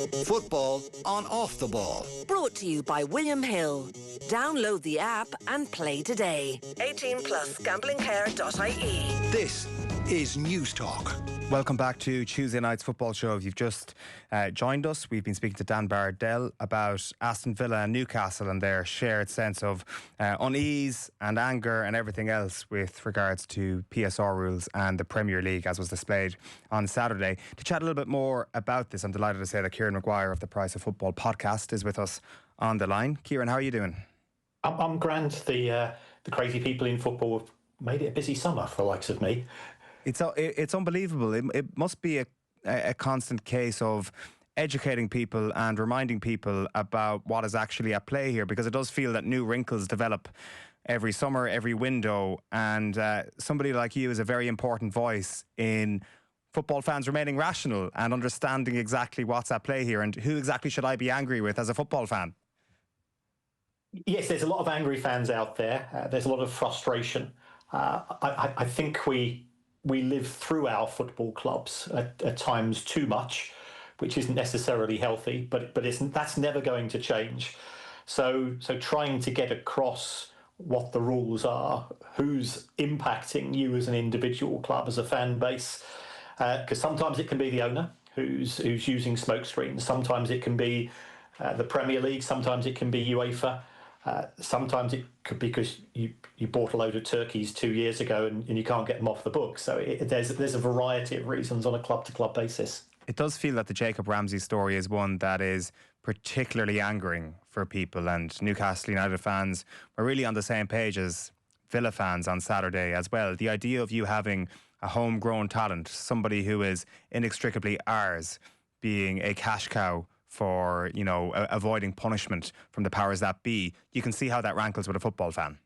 Football on Off the Ball. Brought to you by William Hill. Download the app and play today. 18 plus gamblingcare.ie. This is News Talk. Welcome back to Tuesday night's football show. If you've just joined us, we've been speaking to Dan Bardell about Aston Villa and Newcastle and their shared sense of unease and anger and everything else with regards to PSR rules and the Premier League as was displayed on Saturday. To chat a little bit more about this, I'm delighted to say that Kieran Maguire of the Price of Football podcast is with us on the line. Kieran, how are you doing? I'm grand. The crazy people in football have made it a busy summer for the likes of me. It's unbelievable. It must be a constant case of educating people and reminding people about what is actually at play here, because it does feel that new wrinkles develop every summer, every window, and somebody like you is a very important voice in football fans remaining rational and understanding exactly what's at play here and who exactly should I be angry with as a football fan. Yes, there's a lot of angry fans out there. There's a lot of frustration. I think we live through our football clubs at times too much, which isn't necessarily healthy, but that's never going to change. So trying to get across what the rules are, who's impacting you as an individual club, as a fan base, because sometimes it can be the owner who's using smoke screens, sometimes it can be the Premier League, sometimes it can be UEFA. Sometimes it could be because you bought a load of turkeys 2 years ago and you can't get them off the book. So there's a variety of reasons on a club-to-club basis. It does feel that the Jacob Ramsey story is one that is particularly angering for people, and Newcastle United fans were really on the same page as Villa fans on Saturday as well. The idea of you having a homegrown talent, somebody who is inextricably ours, being a cash cow for, avoiding punishment from the powers that be, you can see how that rankles with a football fan.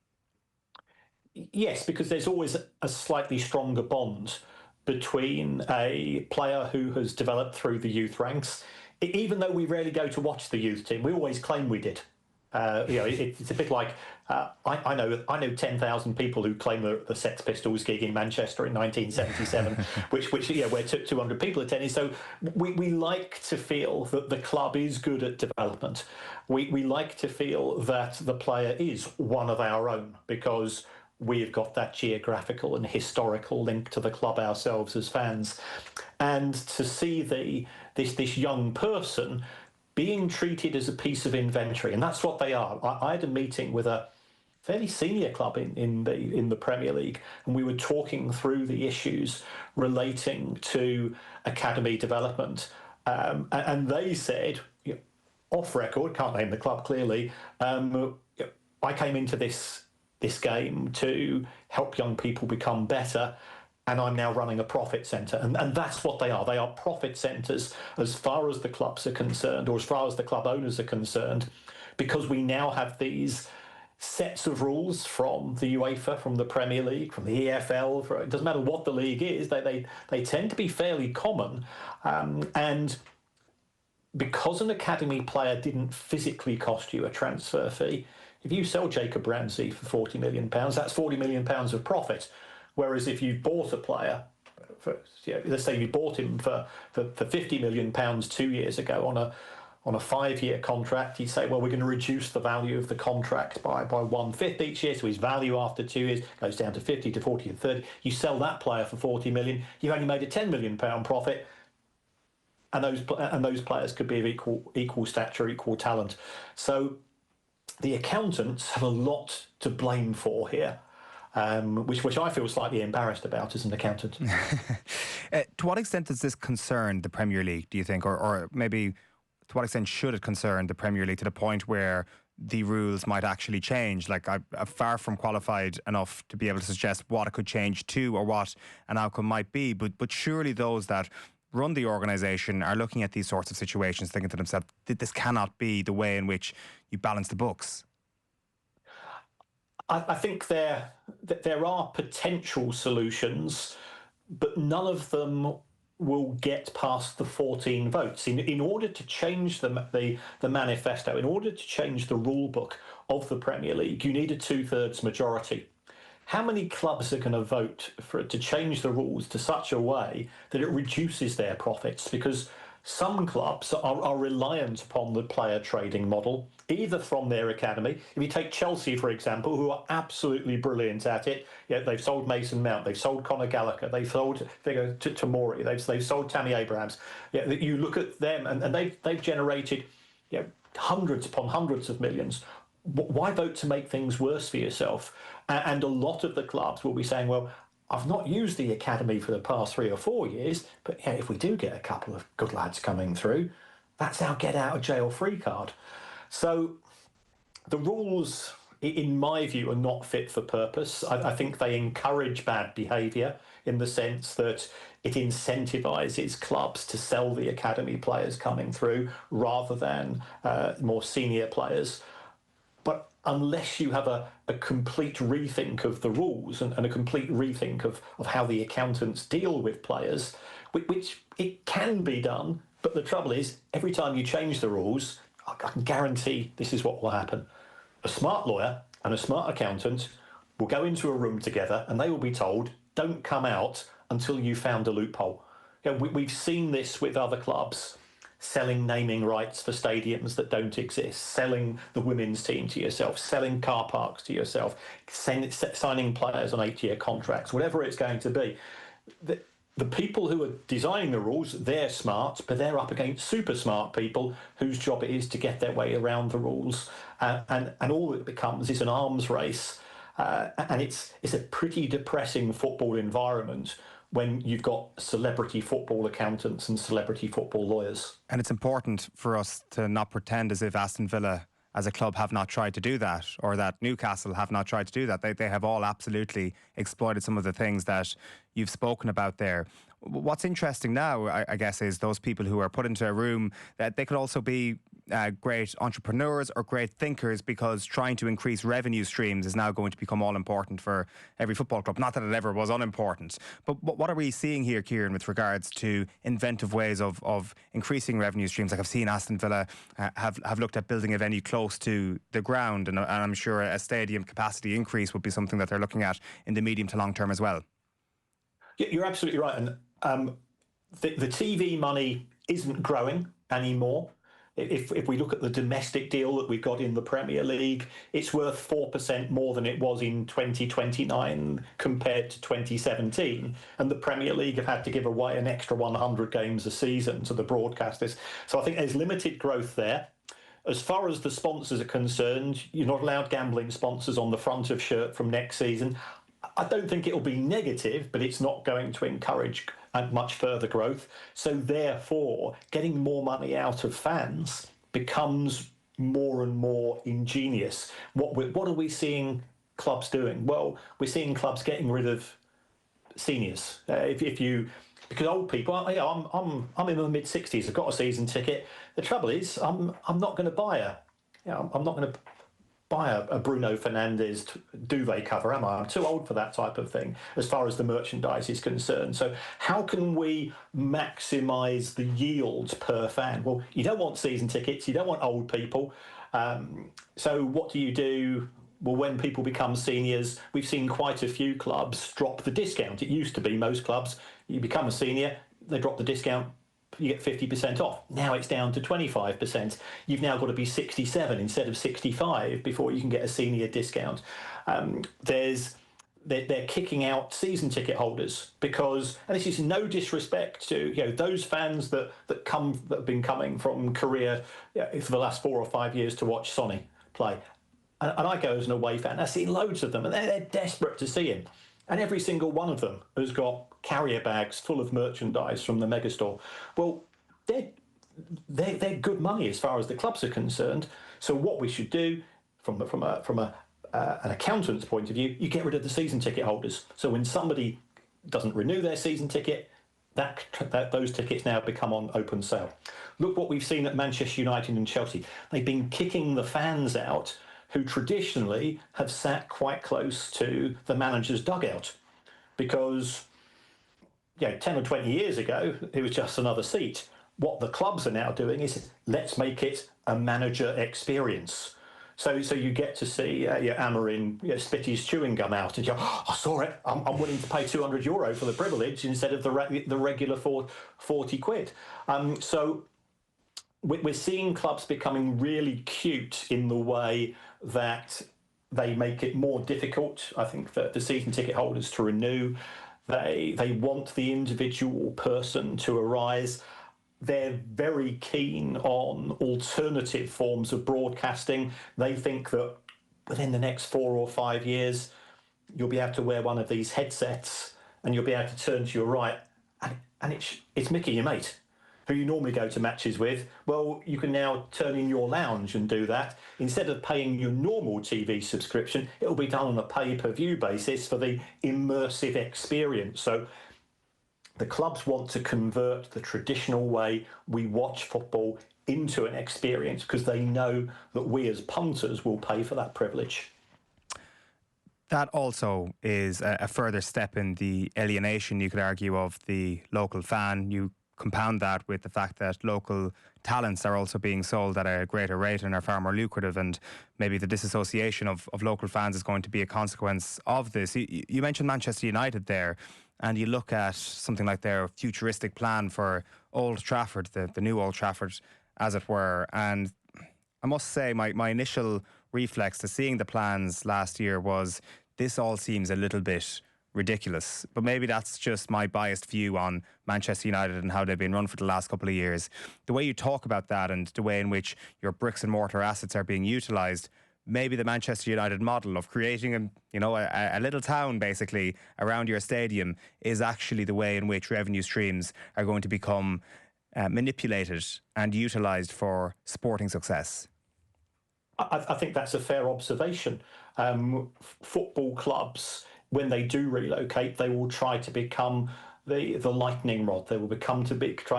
Yes, because there's always a slightly stronger bond between a player who has developed through the youth ranks. Even though we rarely go to watch the youth team, we always claim we did. It's a bit like I know 10,000 people who claim the Sex Pistols gig in Manchester in 1977, which where 200 people attended. So we like to feel that the club is good at development. We like to feel that the player is one of our own because we've got that geographical and historical link to the club ourselves as fans. And to see this young person being treated as a piece of inventory, and that's what they are. I had a meeting with a fairly senior club in the Premier League, and we were talking through the issues relating to academy development, and they said, off record, can't name the club clearly, I came into this game to help young people become better, and I'm now running a profit centre. And that's what they are. They are profit centres as far as the clubs are concerned, or as far as the club owners are concerned, because we now have these sets of rules from the UEFA, from the Premier League, from the EFL. It doesn't matter what the league is. They tend to be fairly common. And because an academy player didn't physically cost you a transfer fee, if you sell Jacob Ramsey for £40 million, that's £40 million of profit. Whereas if you bought a player, let's say you bought him for £50 million 2 years ago on a 5-year contract, you say, well, we're going to reduce the value of the contract by 1/5 each year, so his value after 2 years goes down to 50 to 40 to 30. You sell that player for £40 million, you've only made a £10 million profit, and those players could be of equal stature, equal talent. So the accountants have a lot to blame for here. Which I feel slightly embarrassed about as an accountant. To what extent does this concern the Premier League, do you think? Or maybe to what extent should it concern the Premier League to the point where the rules might actually change? Like, I'm far from qualified enough to be able to suggest what it could change to or what an outcome might be. But surely those that run the organisation are looking at these sorts of situations thinking to themselves, this cannot be the way in which you balance the books. I think there are potential solutions, but none of them will get past the 14 votes. In order to change the manifesto, in order to change the rule book of the Premier League, you need a 2/3 majority. How many clubs are going to vote for it to change the rules to such a way that it reduces their profits? Because Some clubs are reliant upon the player trading model, either from their academy. If you take Chelsea, for example, who are absolutely brilliant at it, they've sold Mason Mount, they've sold Conor Gallagher, they've sold Tomori, they've sold Tammy Abrahams. You look at them, and they've generated hundreds upon hundreds of millions. Why vote to make things worse for yourself? And a lot of the clubs will be saying, well, I've not used the academy for the past 3 or 4 years, but if we do get a couple of good lads coming through, that's our get out of jail free card. So the rules, in my view, are not fit for purpose. I think they encourage bad behaviour in the sense that it incentivises clubs to sell the academy players coming through rather than more senior players. But unless you have a complete rethink of the rules and a complete rethink of how the accountants deal with players, which it can be done, but the trouble is, every time you change the rules, I can guarantee this is what will happen. A smart lawyer and a smart accountant will go into a room together and they will be told, don't come out until you found a loophole. We've seen this with other clubs. Selling naming rights for stadiums that don't exist, selling the women's team to yourself, selling car parks to yourself, signing players on 8-year contracts, whatever it's going to be. The people who are designing the rules, they're smart, but they're up against super smart people whose job it is to get their way around the rules. And all it becomes is an arms race. And it's a pretty depressing football environment when you've got celebrity football accountants and celebrity football lawyers. And it's important for us to not pretend as if Aston Villa as a club have not tried to do that, or that Newcastle have not tried to do that. They have all absolutely exploited some of the things that you've spoken about there. What's interesting now, I guess, is those people who are put into a room, that they could also be great entrepreneurs or great thinkers, because trying to increase revenue streams is now going to become all important for every football club. Not that it ever was unimportant. But what are we seeing here, Kieran, with regards to inventive ways of increasing revenue streams? Like I've seen Aston Villa have looked at building a venue close to the ground, and I'm sure a stadium capacity increase would be something that they're looking at in the medium to long term as well. Yeah, you're absolutely right. And the TV money isn't growing anymore. If we look at the domestic deal that we've got in the Premier League, it's worth 4% more than it was in 2029 compared to 2017. And the Premier League have had to give away an extra 100 games a season to the broadcasters. So I think there's limited growth there. As far as the sponsors are concerned, you're not allowed gambling sponsors on the front of shirt from next season. I don't think it'll be negative, but it's not going to encourage much further growth. So therefore, getting more money out of fans becomes more and more ingenious. What are we seeing clubs doing? Well, we're seeing clubs getting rid of seniors. Because old people, I'm in the mid-60s, I've got a season ticket. The trouble is, I'm not going to buy I'm not going to buy a Bruno Fernandes duvet cover, am I? I'm too old for that type of thing as far as the merchandise is concerned. So how can we maximise the yield per fan? Well, you don't want season tickets, you don't want old people. So what do? Well, when people become seniors, we've seen quite a few clubs drop the discount. It used to be most clubs, you become a senior, they drop the discount, you get 50% off. Now it's down to 25%. You've now got to be 67 instead of 65 before you can get a senior discount. They're kicking out season ticket holders because, and this is no disrespect to those fans that have been coming from Korea for the last 4 or 5 years to watch Sonny play. And I go as an away fan. I've seen loads of them, and they're desperate to see him. And every single one of them has got carrier bags full of merchandise from the megastore. Well, they're good money as far as the clubs are concerned. So what we should do, from an accountant's point of view, you get rid of the season ticket holders. So when somebody doesn't renew their season ticket, those tickets now become on open sale. Look what we've seen at Manchester United and Chelsea. They've been kicking the fans out who traditionally have sat quite close to the manager's dugout, because 10 or 20 years ago, it was just another seat. What the clubs are now doing is, let's make it a manager experience. So you get to see Amarin spit his chewing gum out, and you go, oh, I saw it. I'm willing to pay €200 for the privilege instead of the regular 40 quid. So we're seeing clubs becoming really cute in the way that they make it more difficult, I think, for the season ticket holders to renew. They want the individual person to arise. They're very keen on alternative forms of broadcasting. They think that within the next 4 or 5 years, you'll be able to wear one of these headsets and you'll be able to turn to your right and it's Mickey, your mate, who you normally go to matches with. Well, you can now turn in your lounge and do that. Instead of paying your normal TV subscription, it'll be done on a pay-per-view basis for the immersive experience. So the clubs want to convert the traditional way we watch football into an experience because they know that we as punters will pay for that privilege. That also is a further step in the alienation, you could argue, of the local fan. You compound that with the fact that local talents are also being sold at a greater rate and are far more lucrative, and maybe the disassociation of local fans is going to be a consequence of this. You mentioned Manchester United there, and you look at something like their futuristic plan for Old Trafford, the new Old Trafford, as it were. And I must say, my initial reflex to seeing the plans last year was, this all seems a little bit ridiculous. But maybe that's just my biased view on Manchester United and how they've been run for the last couple of years. The way you talk about that and the way in which your bricks and mortar assets are being utilised, maybe the Manchester United model of creating a little town basically around your stadium is actually the way in which revenue streams are going to become manipulated and utilised for sporting success. I think that's a fair observation. Football clubs, when they do relocate, they will try to become the lightning rod. They will try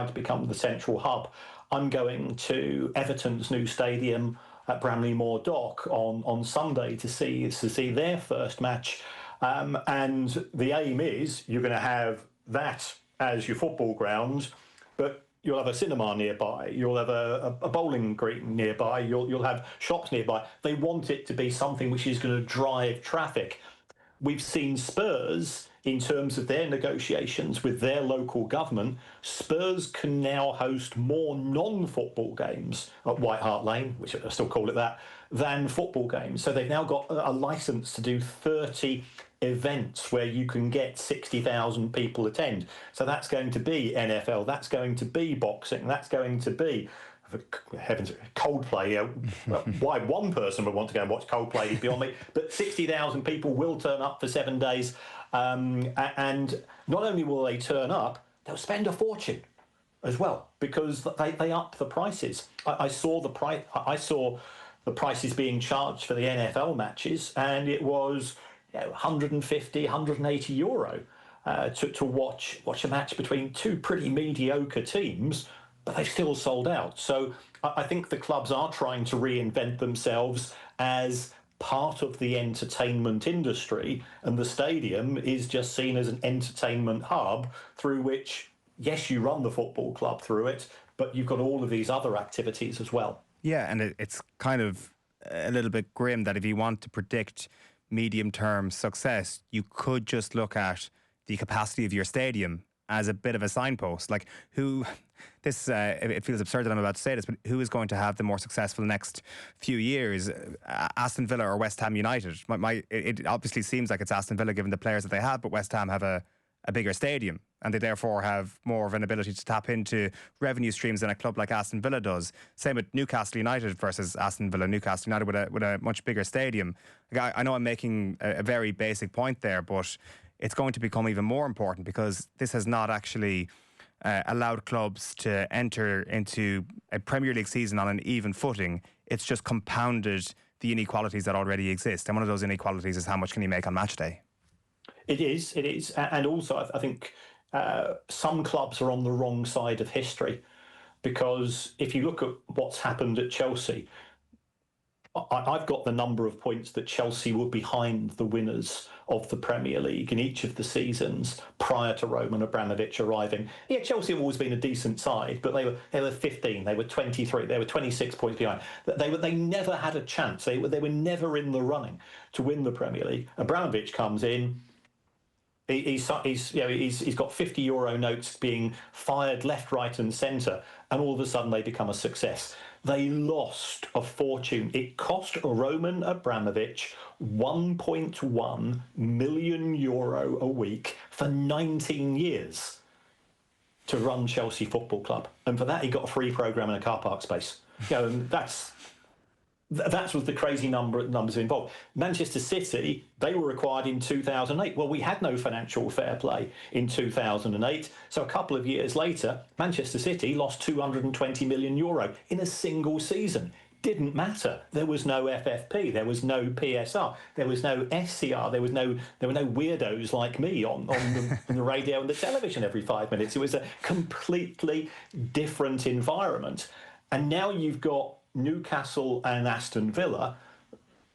to become the central hub. I'm going to Everton's new stadium at Bramley-Moore Dock on Sunday to see their first match. And the aim is you're going to have that as your football ground, but you'll have a cinema nearby, you'll have a bowling green nearby, you'll have shops nearby. They want it to be something which is going to drive traffic. We've seen Spurs, in terms of their negotiations with their local government, Spurs can now host more non-football games at White Hart Lane, which I still call it that, than football games. So they've now got a licence to do 30 events where you can get 60,000 people attend. So that's going to be NFL, that's going to be boxing, that's going to be, for heaven's sake, Coldplay. Why one person would want to go and watch Coldplay is beyond me. But 60,000 people will turn up for 7 days. And not only will they turn up, they'll spend a fortune as well because they up the prices. I saw the prices being charged for the NFL matches, and it was 150, 180 euro to watch a match between two pretty mediocre teams, but they've still sold out. So I think the clubs are trying to reinvent themselves as part of the entertainment industry, and the stadium is just seen as an entertainment hub through which, yes, you run the football club through it, but you've got all of these other activities as well. Yeah, and it's kind of a little bit grim that if you want to predict medium-term success, you could just look at the capacity of your stadium as a bit of a signpost. Like, it feels absurd that I'm about to say this, but who is going to have the more successful next few years, Aston Villa or West Ham United? It obviously seems like it's Aston Villa given the players that they have, but West Ham have a bigger stadium and they therefore have more of an ability to tap into revenue streams than a club like Aston Villa does. Same with Newcastle United versus Aston Villa. Newcastle United with a much bigger stadium. I know I'm making a very basic point there, but it's going to become even more important because this has not actually allowed clubs to enter into a Premier League season on an even footing. It's just compounded the inequalities that already exist. And one of those inequalities is how much can you make on match day? It is. And also, I think some clubs are on the wrong side of history because if you look at what's happened at Chelsea, I've got the number of points that Chelsea were behind the winners of the Premier League in each of the seasons prior to Roman Abramovich arriving. Yeah, Chelsea have always been a decent side, but they were 15, they were 23, they were 26 points behind. They never had a chance. They were never in the running to win the Premier League. Abramovich comes in. He's got €50 notes being fired left, right, and centre, and all of a sudden they become a success. They lost a fortune. It cost Roman Abramovich €1.1 million a week for 19 years to run Chelsea Football Club, and for that he got a free programme and a car park space. And that was the crazy numbers involved. Manchester City, they were acquired in 2008. Well, we had no financial fair play in 2008. So a couple of years later, Manchester City lost €220 million in a single season. Didn't matter. There was no FFP. There was no PSR. There was no SCR. There were no weirdos like me on the radio and the television every 5 minutes. It was a completely different environment. And now you've got Newcastle and Aston Villa.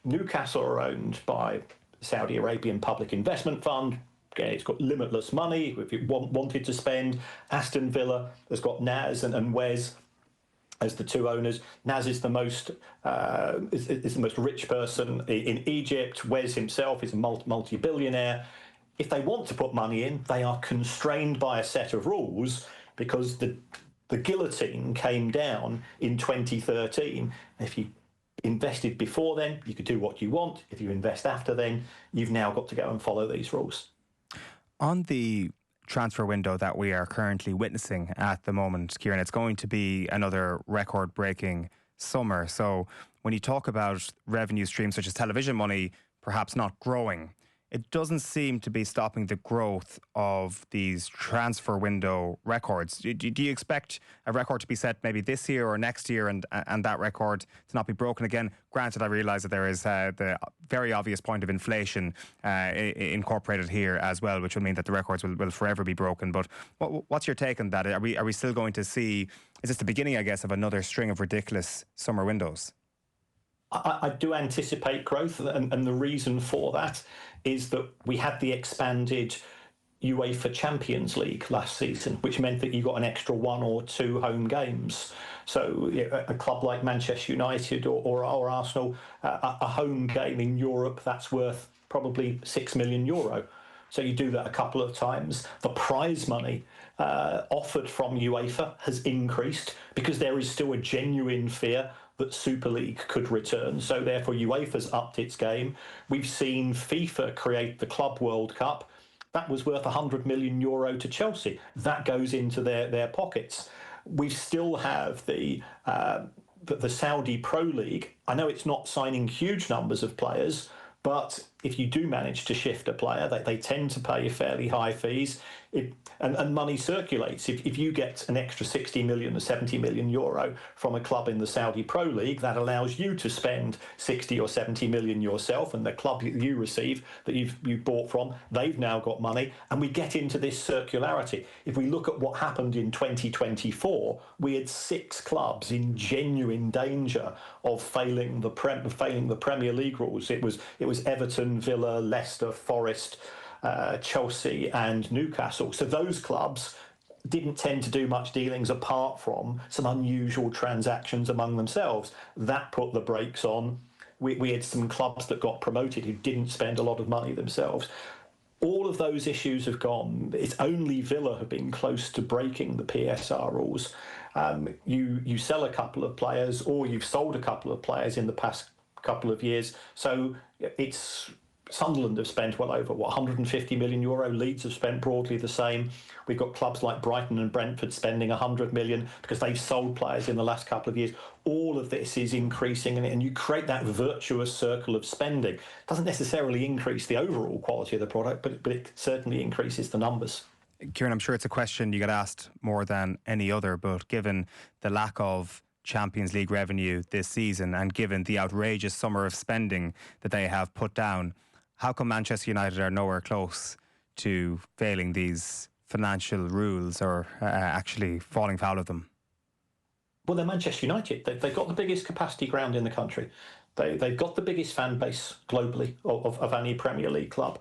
Newcastle are owned by Saudi Arabian Public Investment Fund. Okay, it's got limitless money if it wanted to spend. Aston Villa has got Naz and Wes as the two owners. Naz is the most rich person in Egypt. Wes himself is a multi-billionaire. If they want to put money in, they are constrained by a set of rules because the guillotine came down in 2013. If you invested before then, you could do what you want. If you invest after then, you've now got to go and follow these rules. On the transfer window that we are currently witnessing at the moment, Kieran, it's going to be another record-breaking summer. So when you talk about revenue streams such as television money perhaps not growing, it doesn't seem to be stopping the growth of these transfer window records. Do you expect a record to be set maybe this year or next year and that record to not be broken again? Granted, I realise that there is the very obvious point of inflation incorporated here as well, which will mean that the records will forever be broken. But what's your take on that? Are we still going to see, is this the beginning, I guess, of another string of ridiculous summer windows? I do anticipate growth, and the reason for that is that we had the expanded UEFA Champions League last season, which meant that you got an extra 1 or 2 home games. So a club like Manchester United or Arsenal, a home game in Europe, that's worth probably €6 million. So you do that a couple of times. The prize money offered from UEFA has increased because there is still a genuine fear that Super League could return. So therefore UEFA's upped its game. We've seen FIFA create the Club World Cup. That was worth €100 million to Chelsea. That goes into their pockets. We still have the Saudi Pro League. I know it's not signing huge numbers of players, but if you do manage to shift a player, they tend to pay fairly high fees, and money circulates. If you get an extra 60 million or 70 million euro from a club in the Saudi Pro League, that allows you to spend 60 or 70 million yourself, and the club you receive that you've bought from, they've now got money, and we get into this circularity. If we look at what happened in 2024, we had 6 clubs in genuine danger of failing the Premier League rules. It was Everton, Villa, Leicester, Forest, Chelsea and Newcastle. So those clubs didn't tend to do much dealings apart from some unusual transactions among themselves. That put the brakes on. We had some clubs that got promoted who didn't spend a lot of money themselves. All of those issues have gone. It's only Villa have been close to breaking the PSR rules. You sell a couple of players, or you've sold a couple of players in the past couple of years. So it's Sunderland have spent well over, €150 million. Leeds have spent broadly the same. We've got clubs like Brighton and Brentford spending 100 million because they've sold players in the last couple of years. All of this is increasing, and you create that virtuous circle of spending. It doesn't necessarily increase the overall quality of the product, but it certainly increases the numbers. Kieran, I'm sure it's a question you get asked more than any other, but given the lack of Champions League revenue this season and given the outrageous summer of spending that they have put down, how come Manchester United are nowhere close to failing these financial rules or actually falling foul of them? Well, they're Manchester United. They've got the biggest capacity ground in the country. They've got the biggest fan base globally of any Premier League club.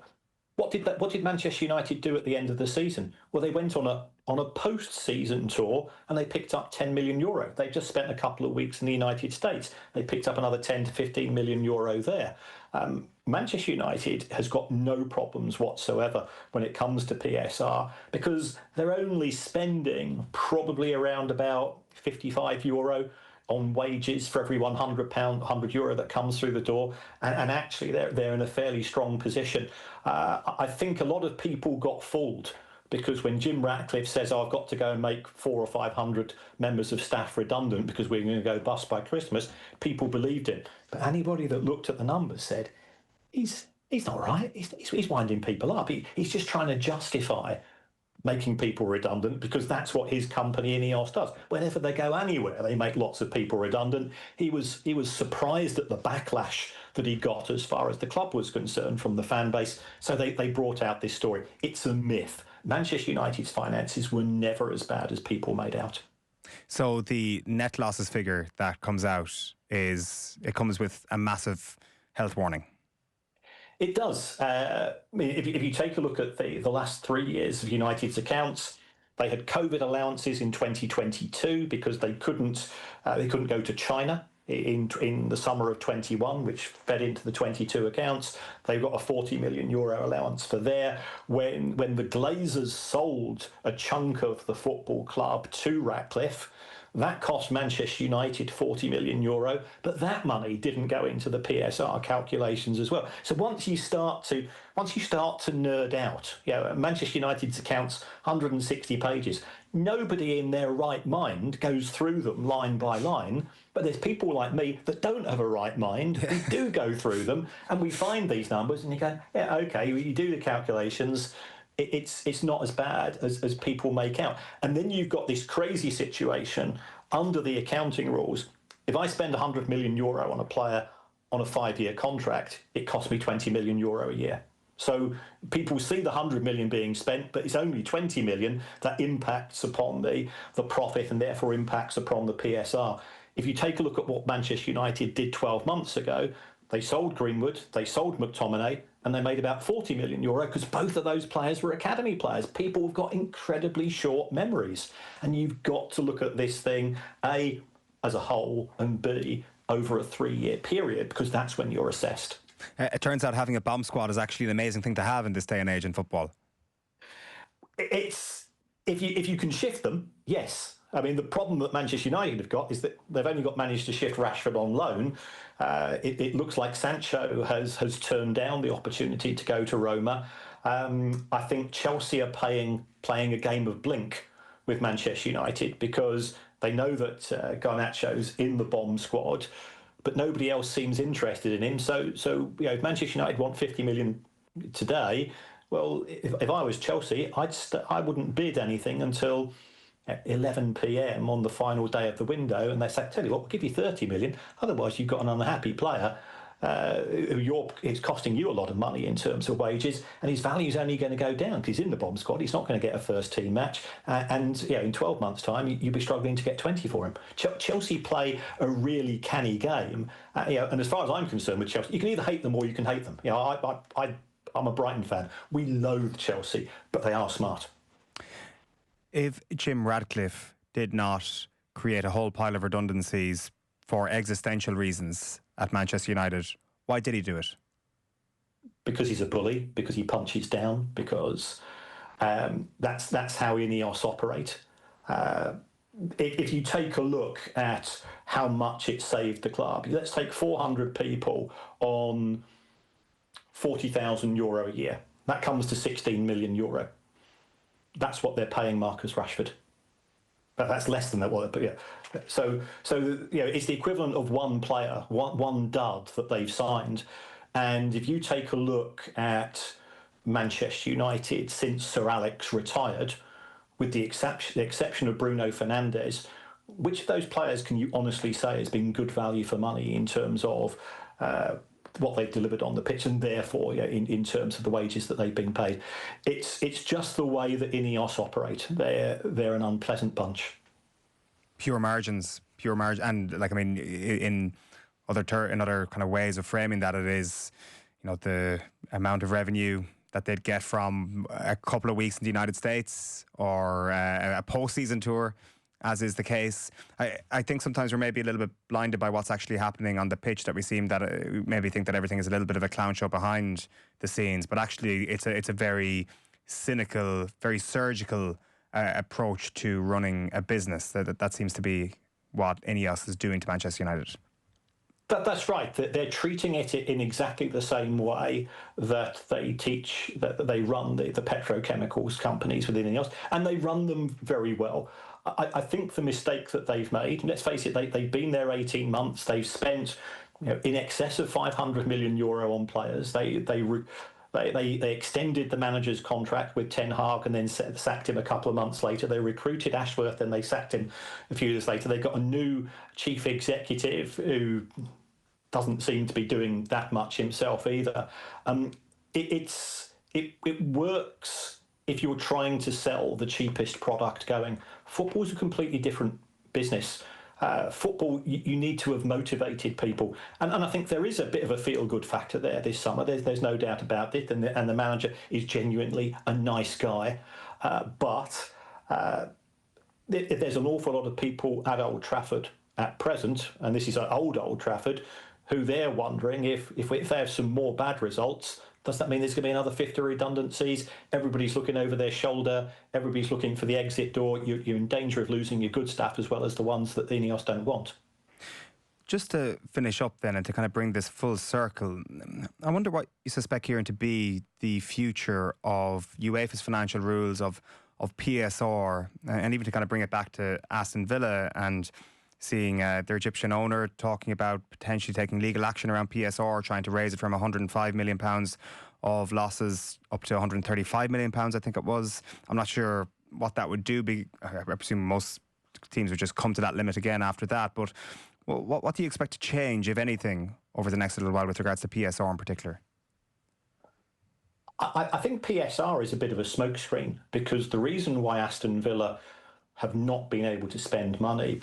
What did Manchester United do at the end of the season? Well, they went on a post-season tour and they picked up €10 million. They just spent a couple of weeks in the United States. They picked up another 10 to 15 million euro there. Manchester United has got no problems whatsoever when it comes to PSR because they're only spending probably around about €55 on wages for every €100 that comes through the door, and actually they're in a fairly strong position. I think a lot of people got fooled because when Jim Ratcliffe says, I've got to go and make 400 or 500 members of staff redundant because we're going to go bust by Christmas, people believed him. But anybody that looked at the numbers said, he's not right. He's winding people up. He's just trying to justify making people redundant because that's what his company Ineos does. Whenever they go anywhere, they make lots of people redundant. He was surprised at the backlash that he got as far as the club was concerned from the fan base. So they brought out this story. It's a myth. Manchester United's finances were never as bad as people made out. So the net losses figure that comes out comes with a massive health warning. It does. If you take a look at the last 3 years of United's accounts, they had COVID allowances in 2022 because they couldn't go to China in the summer of 21, which fed into the 22 accounts. They've got a €40 million allowance for there. When the Glazers sold a chunk of the football club to Ratcliffe, that cost Manchester United €40 million, but that money didn't go into the PSR calculations as well. So once you start to nerd out, Manchester United's accounts 160 pages. Nobody in their right mind goes through them line by line, but there's people like me that don't have a right mind who do go through them, and we find these numbers, and you go, yeah, okay, you do the calculations. It's not as bad as people make out. And then you've got this crazy situation under the accounting rules. If I spend €100 million on a player on a 5-year contract, it costs me €20 million a year. So people see the 100 million being spent, but it's only 20 million that impacts upon the profit and therefore impacts upon the PSR. If you take a look at what Manchester United did 12 months ago, they sold Greenwood, they sold McTominay, and they made about €40 million because both of those players were academy players. People have got incredibly short memories. And you've got to look at this thing, A, as a whole, and B, over a 3-year period, because that's when you're assessed. It turns out having a bomb squad is actually an amazing thing to have in this day and age in football. If you can shift them, yes. I mean, the problem that Manchester United have got is that they've only managed to shift Rashford on loan. It looks like Sancho has turned down the opportunity to go to Roma. I think Chelsea are playing a game of blink with Manchester United because they know that Garnacho's in the bomb squad, but nobody else seems interested in him. So if Manchester United want 50 million today, well, if I was Chelsea, I wouldn't bid anything until 11 p.m. on the final day of the window, and they say, tell you what, we'll give you 30 million. Otherwise, you've got an unhappy player it's costing you a lot of money in terms of wages, and his value's only going to go down because he's in the bomb squad. He's not going to get a first team match, and in 12 months' time, you'll be struggling to get 20 for him. Chelsea play a really canny game, and as far as I'm concerned with Chelsea, you can either hate them or you can hate them. I'm a Brighton fan. We loathe Chelsea, but they are smart. If Jim Ratcliffe did not create a whole pile of redundancies for existential reasons at Manchester United, why did he do it? Because he's a bully, because he punches down, because that's how Ineos operate. If you take a look at how much it saved the club, let's take 400 people on €40,000 a year. That comes to €16 million. That's what they're paying Marcus Rashford. That's less than that. But yeah, so it's the equivalent of one player, one dud that they've signed. And if you take a look at Manchester United since Sir Alex retired, with the exception of Bruno Fernandes, which of those players can you honestly say has been good value for money in terms of what they've delivered on the pitch, and therefore in terms of the wages that they've been paid? It's just the way that Ineos operate. They're an unpleasant bunch. Pure margins, and in other kind of ways of framing that, it is the amount of revenue that they'd get from a couple of weeks in the United States or a postseason tour, as is the case. I think sometimes we're maybe a little bit blinded by what's actually happening on the pitch, that we maybe think that everything is a little bit of a clown show behind the scenes, but actually it's a very cynical, very surgical approach to running a business. That seems to be what Ineos is doing to Manchester United. That's right. They're treating it in exactly the same way that they run the petrochemicals companies within Ineos, and they run them very well. I think the mistake that they've made, let's face it, they've been there 18 months. They've spent in excess of €500 million on players. They extended the manager's contract with Ten Hag and then sacked him a couple of months later. They recruited Ashworth and they sacked him a few years later. They got a new chief executive who doesn't seem to be doing that much himself either. It works if you're trying to sell the cheapest product going. Football's a completely different business. Football, you need to have motivated people. And I think there is a bit of a feel-good factor there this summer. There's no doubt about it. And the manager is genuinely a nice guy. But there's an awful lot of people at Old Trafford at present, and this is Old Trafford, who they're wondering if they have some more bad results, does that mean there's going to be another 50 redundancies? Everybody's looking over their shoulder. Everybody's looking for the exit door. You're in danger of losing your good staff as well as the ones that the Ineos don't want. Just to finish up then and to kind of bring this full circle, I wonder what you suspect, Kieran, to be the future of UEFA's financial rules, of PSR, and even to kind of bring it back to Aston Villa and seeing their Egyptian owner talking about potentially taking legal action around PSR, trying to raise it from £105 million of losses up to £135 million, I think it was. I'm not sure what that would do. I presume most teams would just come to that limit again after that. But what do you expect to change, if anything, over the next little while with regards to PSR in particular? I think PSR is a bit of a smokescreen, because the reason why Aston Villa have not been able to spend money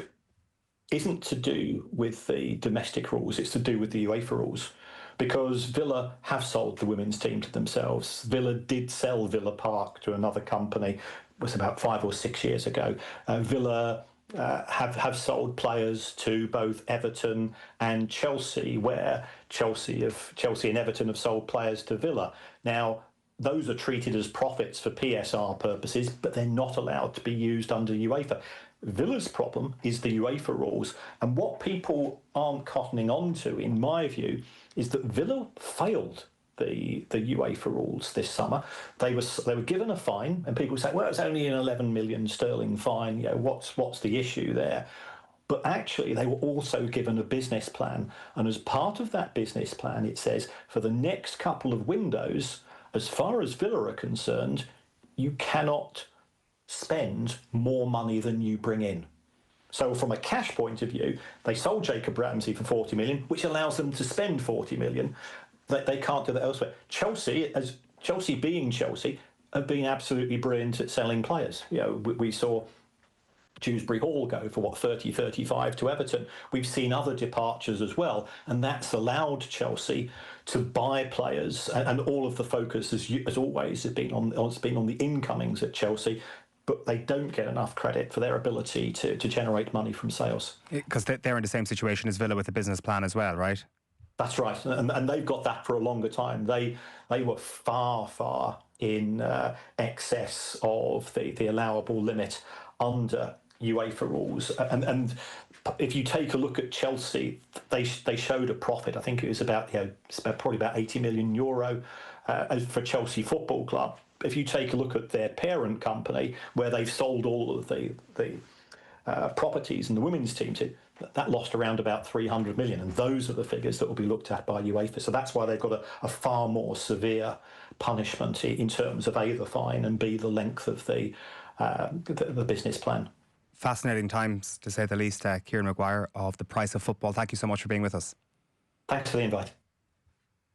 isn't to do with the domestic rules, it's to do with the UEFA rules. Because Villa have sold the women's team to themselves. Villa did sell Villa Park to another company, it was about 5 or 6 years ago. Villa have sold players to both Everton and Chelsea, where Chelsea and Everton have sold players to Villa. Now, those are treated as profits for PSR purposes, but they're not allowed to be used under UEFA. Villa's problem is the UEFA rules, and what people aren't cottoning on to, in my view, is that Villa failed the UEFA rules this summer. They were given a fine, and people say, well, it's only an 11 million sterling fine. What's the issue there? But actually, they were also given a business plan, and as part of that business plan, it says for the next couple of windows, as far as Villa are concerned, you cannot spend more money than you bring in. So from a cash point of view, they sold Jacob Ramsey for 40 million, which allows them to spend 40 million. They can't do that elsewhere. Chelsea, as Chelsea being Chelsea, have been absolutely brilliant at selling players. We saw Dewsbury Hall go for 35 to Everton. We've seen other departures as well, and that's allowed Chelsea to buy players. And all of the focus, as always, has been on the incomings at Chelsea. But they don't get enough credit for their ability to generate money from sales. Because they're in the same situation as Villa with a business plan as well, right? That's right, and they've got that for a longer time. They were far in excess of the allowable limit under UEFA rules. And if you take a look at Chelsea, they showed a profit. I think it was probably about €80 million for Chelsea Football Club. If you take a look at their parent company, where they've sold all of the properties and the women's team to, that lost around about 300 million, and those are the figures that will be looked at by UEFA. So that's why they've got a far more severe punishment in terms of A, the fine, and B, the length of the business plan. Fascinating times, to say the least. Kieran Maguire of The Price of Football, thank you so much for being with us. Thanks for the invite.